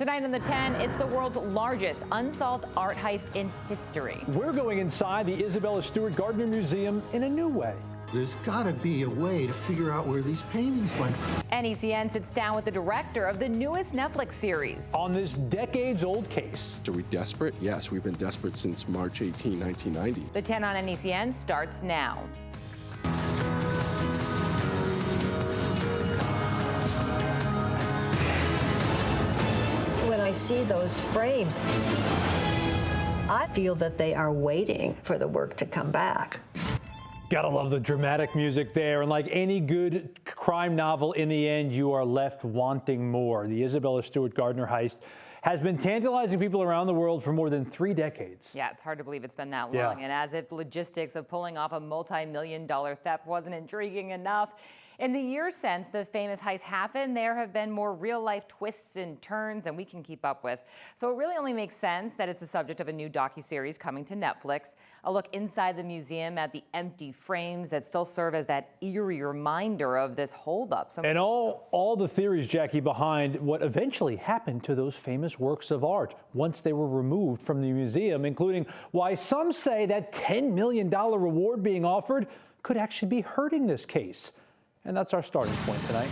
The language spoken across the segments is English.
Tonight on the 10, it's the world's largest unsolved art heist in history. We're going inside the Isabella Stewart Gardner Museum in a new way. There's got to be a way to figure out where these paintings went. NECN sits down with the director of the newest Netflix series on this decades-old case. Are we desperate? Yes, we've been desperate since March 18, 1990. The 10 on NECN starts now. When I see those frames, I feel that they are waiting for the work to come back. Gotta love the dramatic music there, and like any good crime novel, in the end, you are left wanting more. The Isabella Stewart Gardner heist has been tantalizing people around the world for more than 3 decades. Yeah, it's hard to believe it's been that long. And as if the logistics of pulling off a multi-million-dollar theft wasn't intriguing enough, in the years since the famous heist happened, there have been more real-life twists and turns than we can keep up with. So it really only makes sense that it's the subject of a new docuseries coming to Netflix. A look inside the museum at the empty frames that still serve as that eerie reminder of this holdup. And all the theories, Jackie, behind what eventually happened to those famous works of art once they were removed from the museum, including why some say that $10 million reward being offered could actually be hurting this case. And that's our starting point tonight.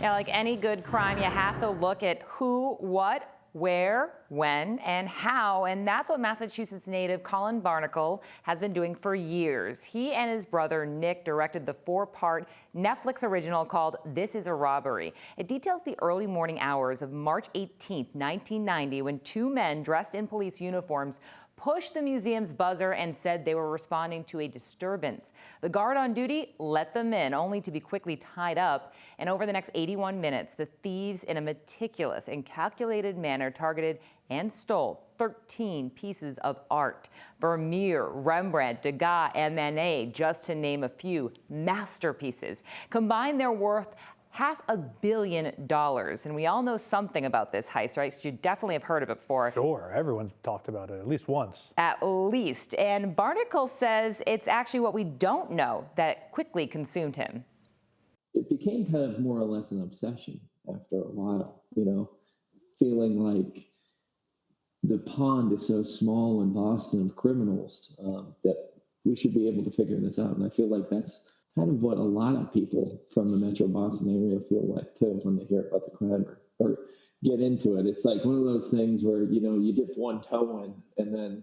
Yeah, like any good crime, you have to look at who, what, where, when, and how. And that's what Massachusetts native Colin Barnacle has been doing for years. He and his brother Nick directed the 4-part Netflix original called This Is a Robbery. It details the early morning hours of March 18, 1990, when 2 men dressed in police uniforms pushed the museum's buzzer and said they were responding to a disturbance. The guard on duty let them in, only to be quickly tied up. And over the next 81 minutes, the thieves, in a meticulous and calculated manner, targeted and stole 13 pieces of art. Vermeer, Rembrandt, Degas, and Manet, just to name a few masterpieces. Combined, they're worth $500 million. And we all know something about this heist, right? So you definitely have heard of it before. Sure, everyone's talked about it at least once. At least. And Barnacle says it's actually what we don't know that quickly consumed him. It became kind of more or less an obsession after a while, feeling like the pond is so small in Boston of criminals that we should be able to figure this out. And I feel like that's kind of what a lot of people from the Metro Boston area feel like too when they hear about the crime or get into it. It's like one of those things where, you dip one toe in and then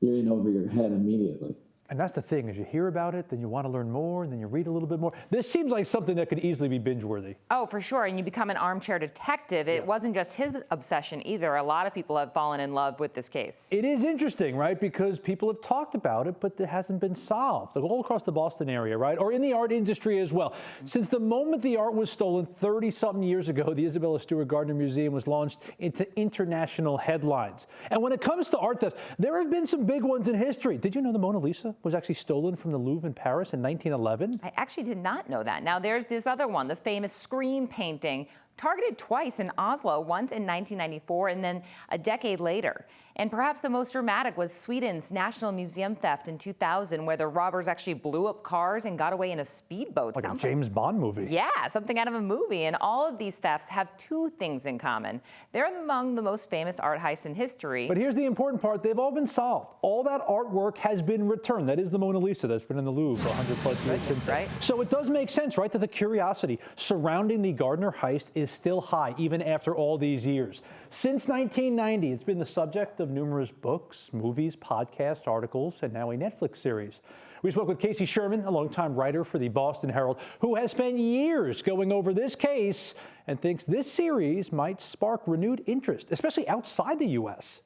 you're in over your head immediately. And that's the thing, as you hear about it, then you want to learn more, and then you read a little bit more. This seems like something that could easily be binge-worthy. Oh, for sure, and you become an armchair detective. It wasn't just his obsession either. A lot of people have fallen in love with this case. It is interesting, right, because people have talked about it, but it hasn't been solved. Like all across the Boston area, right, or in the art industry as well. Since the moment the art was stolen 30-something years ago, the Isabella Stewart Gardner Museum was launched into international headlines. And when it comes to art theft, there have been some big ones in history. Did you know the Mona Lisa was actually stolen from the Louvre in Paris in 1911? I actually did not know that. Now there's this other one, the famous Scream painting, targeted twice in Oslo, once in 1994 and then a decade later. And perhaps the most dramatic was Sweden's National Museum theft in 2000, where the robbers actually blew up cars and got away in a speedboat. Like a James Bond movie. Yeah, something out of a movie. And all of these thefts have 2 things in common. They're among the most famous art heists in history. But here's the important part. They've all been solved. All that artwork has been returned. That is the Mona Lisa that's been in the Louvre for 100 plus years since. Right. So it does make sense, right, that the curiosity surrounding the Gardner heist is still high, even after all these years. Since 1990, it's been the subject of numerous books, movies, podcasts, articles, and now a Netflix series. We spoke with Casey Sherman, a longtime writer for the Boston Herald, who has spent years going over this case and thinks this series might spark renewed interest, especially outside the U.S.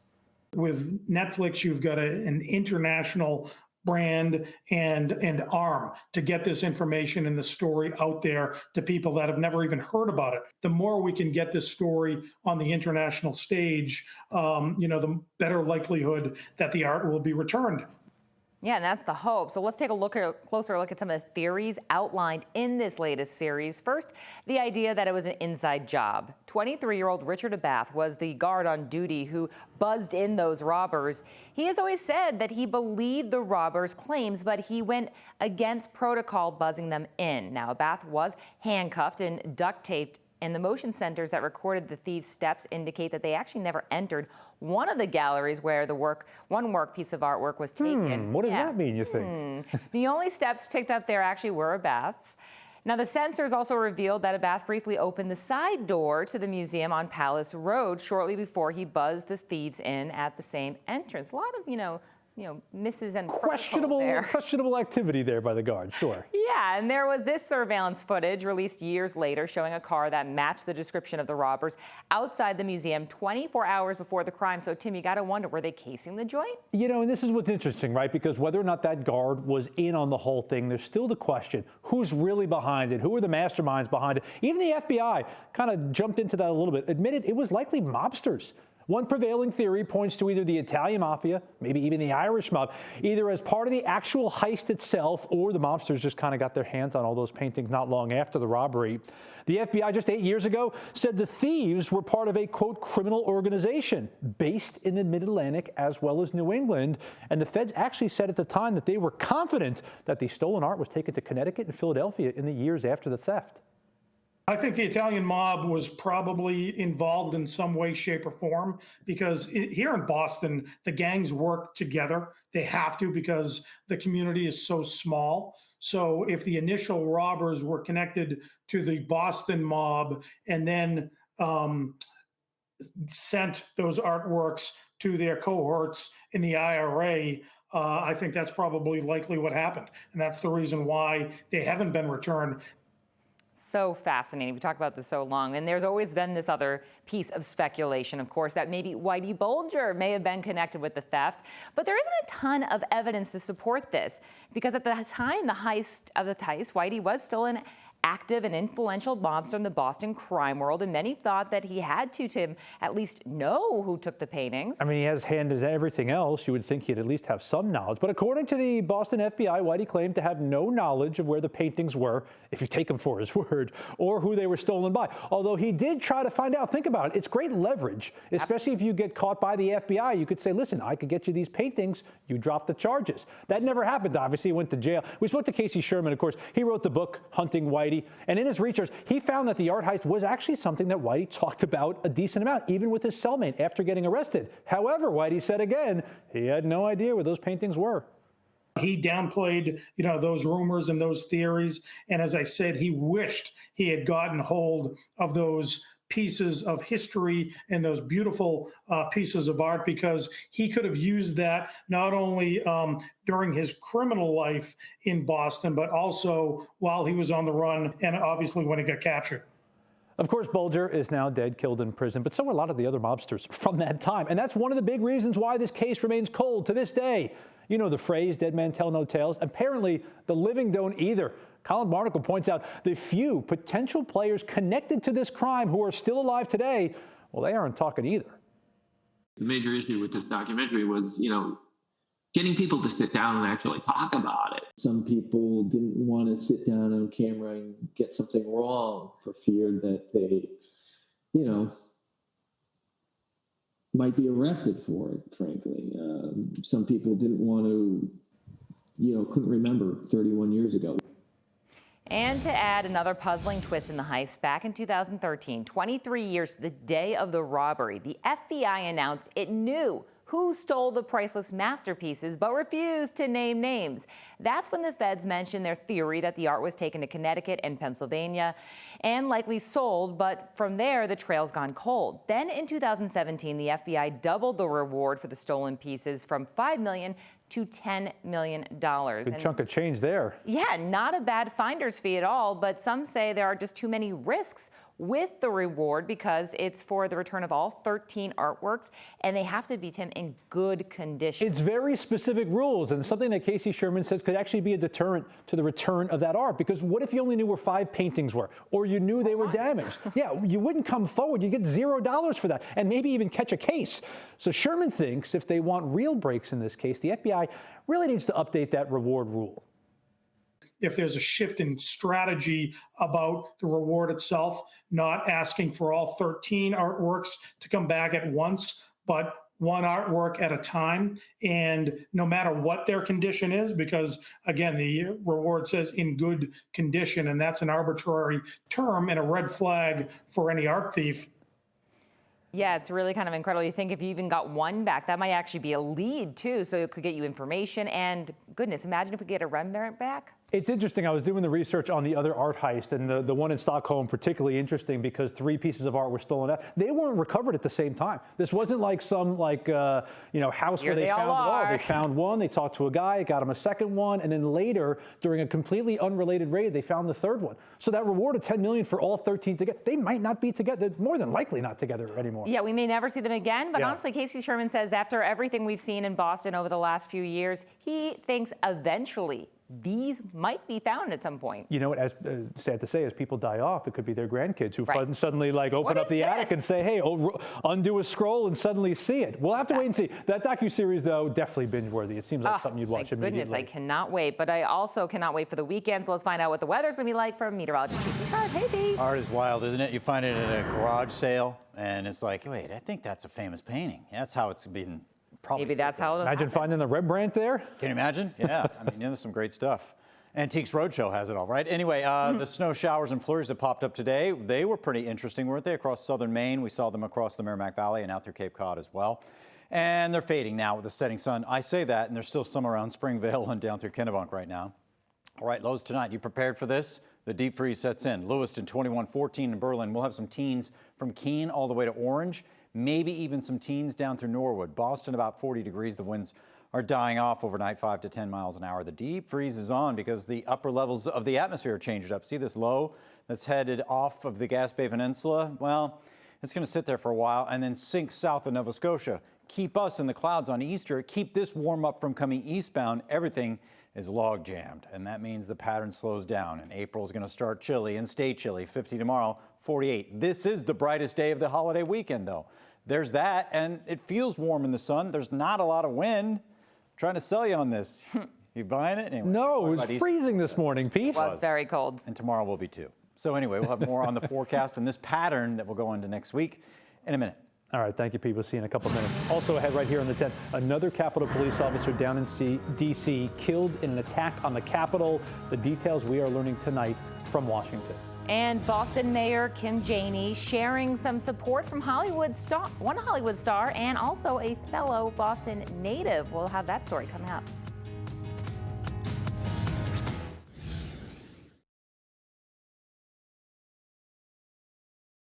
With Netflix, you've got an international brand and arm to get this information and the story out there to people that have never even heard about it. The more we can get this story on the international stage, the better likelihood that the art will be returned. Yeah, and that's the hope. So let's take a closer look at some of the theories outlined in this latest series. First, the idea that it was an inside job. 23-year-old Richard Abath was the guard on duty who buzzed in those robbers. He has always said that he believed the robbers' claims, but he went against protocol buzzing them in. Now, Abath was handcuffed and duct taped and the motion sensors that recorded the thieves' steps indicate that they actually never entered one of the galleries where one piece of artwork was taken. What does that mean, you think? The only steps picked up there actually were Abath's. Now, the sensors also revealed that Abath briefly opened the side door to the museum on Palace Road shortly before he buzzed the thieves in at the same entrance. A lot of, misses and questionable activity there by the guard, sure. Yeah, and there was this surveillance footage released years later showing a car that matched the description of the robbers outside the museum 24 hours before the crime. So, Tim, you got to wonder, were they casing the joint? And this is what's interesting, right? Because whether or not that guard was in on the whole thing, there's still the question, who's really behind it? Who are the masterminds behind it? Even the FBI kind of jumped into that a little bit, admitted it was likely mobsters. One prevailing theory points to either the Italian mafia, maybe even the Irish mob, either as part of the actual heist itself, or the mobsters just kind of got their hands on all those paintings not long after the robbery. The FBI just 8 years ago said the thieves were part of a, quote, criminal organization based in the Mid-Atlantic as well as New England. And the feds actually said at the time that they were confident that the stolen art was taken to Connecticut and Philadelphia in the years after the theft. I think the Italian mob was probably involved in some way, shape, or form, because here in Boston, the gangs work together. They have to, because the community is so small. So if the initial robbers were connected to the Boston mob and then sent those artworks to their cohorts in the IRA, I think that's probably likely what happened. And that's the reason why they haven't been returned. So fascinating. We talked about this so long. And there's always been this other piece of speculation, of course, that maybe Whitey Bulger may have been connected with the theft. But there isn't a ton of evidence to support this, because at the time the heist, Whitey was still an active and influential mobster in the Boston crime world, and many thought that he had to at least know who took the paintings. I mean, he has hand as everything else. You would think he'd at least have some knowledge. But according to the Boston FBI, Whitey claimed to have no knowledge of where the paintings were, if you take him for his word, or who they were stolen by. Although he did try to find out. Think about it. It's great leverage, especially if you get caught by the FBI. You could say, listen, I could get you these paintings. You drop the charges. That never happened, obviously. He went to jail. We spoke to Casey Sherman, of course. He wrote the book, Hunting Whitey. And in his research, he found that the art heist was actually something that Whitey talked about a decent amount, even with his cellmate after getting arrested. However, Whitey said again, he had no idea where those paintings were. He downplayed, those rumors and those theories. And as I said, he wished he had gotten hold of those pieces of history and those beautiful pieces of art, because he could have used that not only during his criminal life in Boston, but also while he was on the run and obviously when he got captured. Of course, Bulger is now dead, killed in prison, but so are a lot of the other mobsters from that time. And that's one of the big reasons why this case remains cold to this day. You know the phrase, dead men tell no tales. Apparently, the living don't either. Colin Barnacle points out the few potential players connected to this crime who are still alive today, well, they aren't talking either. The major issue with this documentary was, getting people to sit down and actually talk about it. Some people didn't want to sit down on camera and get something wrong for fear that they, might be arrested for it, frankly. Some people didn't want to, couldn't remember 31 years ago. And to add another puzzling twist in the heist, back in 2013, 23 years to the day of the robbery, the FBI announced it knew who stole the priceless masterpieces but refused to name names. That's when the feds mentioned their theory that the art was taken to Connecticut and Pennsylvania and likely sold, but from there the trail's gone cold. Then in 2017, the FBI doubled the reward for the stolen pieces from $5 million to $10 million. Good chunk of change there. Yeah, not a bad finder's fee at all, but some say there are just too many risks with the reward because it's for the return of all 13 artworks, and they have to be, Tim, in good condition. It's very specific rules, and something that Casey Sherman says could actually be a deterrent to the return of that art, because what if you only knew where 5 paintings were, or you knew they were damaged? Yeah, you wouldn't come forward. You get $0 for that, and maybe even catch a case. So Sherman thinks if they want real breaks in this case, the FBI really needs to update that reward rule. If there's a shift in strategy about the reward itself, not asking for all 13 artworks to come back at once, but one artwork at a time, and no matter what their condition is, because again, the reward says in good condition, and that's an arbitrary term and a red flag for any art thief. Yeah, it's really kind of incredible. You think if you even got one back, that might actually be a lead too. So it could get you information. And goodness, imagine if we get a Rembrandt back. It's interesting. I was doing the research on the other art heist, and the one in Stockholm particularly interesting because 3 pieces of art were stolen out. They weren't recovered at the same time. This wasn't like some house Here where they they all found it all. are. They found one, they talked to a guy, got him a second one, and then later, during a completely unrelated raid, they found the third one. So that reward of $10 million for all 13 together, they might not be together. They're more than likely not together anymore. Yeah, we may never see them again. But Yeah. honestly, Casey Sherman says after everything we've seen in Boston over the last few years, he thinks eventually these might be found at some point. You know what, as sad to say, as people die off, it could be their grandkids who Right. suddenly open What up is the this? attic and say, hey, undo a scroll and suddenly see it. We'll have to wait and see. That docuseries, though, definitely binge-worthy. It seems like something you'd watch Thank goodness, immediately. I cannot wait. But I also cannot wait for the weekend. So let's find out what the weather's going to be like from meteorologist Pete Picard. Hey, Pete. Art is wild, isn't it? You find it at a garage sale, and it's like, wait, I think that's a famous painting. That's how it's been probably. Maybe that's how it'll Imagine happen. finding the Rembrandt there. Can you imagine? Yeah, I mean, there's some great stuff. Antiques Roadshow has it all, right? Anyway, the snow showers and flurries that popped up today, they were pretty interesting, weren't they? Across southern Maine, we saw them across the Merrimack Valley and out through Cape Cod as well. And they're fading now with the setting sun. I say that, and there's still some around Springvale and down through Kennebunk right now. All right, lows tonight. You prepared for this? The deep freeze sets in. Lewiston 21-14 in Berlin. We'll have some teens from Keene all the way to Orange, maybe even some teens down through Norwood. Boston about 40 degrees. The winds are dying off overnight, 5 to 10 miles an hour. The deep freeze is on because the upper levels of the atmosphere changed up. See this low that's headed off of the Gaspé Peninsula? Well, it's going to sit there for a while and then sink south of Nova Scotia. Keep us in the clouds on Easter. Keep this warm up from coming eastbound. Everything is log jammed, and that means the pattern slows down. And April is going to start chilly and stay chilly. 50 tomorrow, 48. This is the brightest day of the holiday weekend, though. There's that, and it feels warm in the sun. There's not a lot of wind. Trying to sell you on this. You buying it? Anyway, No, it was freezing this morning, Pete. It was very cold. and tomorrow will be too. So anyway, we'll have more on the forecast and this pattern that will go into next week in a minute. All right, thank you, Pete. We'll see you in a couple minutes. Also ahead right here on the 10th, another Capitol Police officer down in D.C. killed in an attack on the Capitol. The details we are learning tonight from Washington. And Boston Mayor Kim Janey sharing some support from one Hollywood star and also a fellow Boston native. We'll have that story coming up.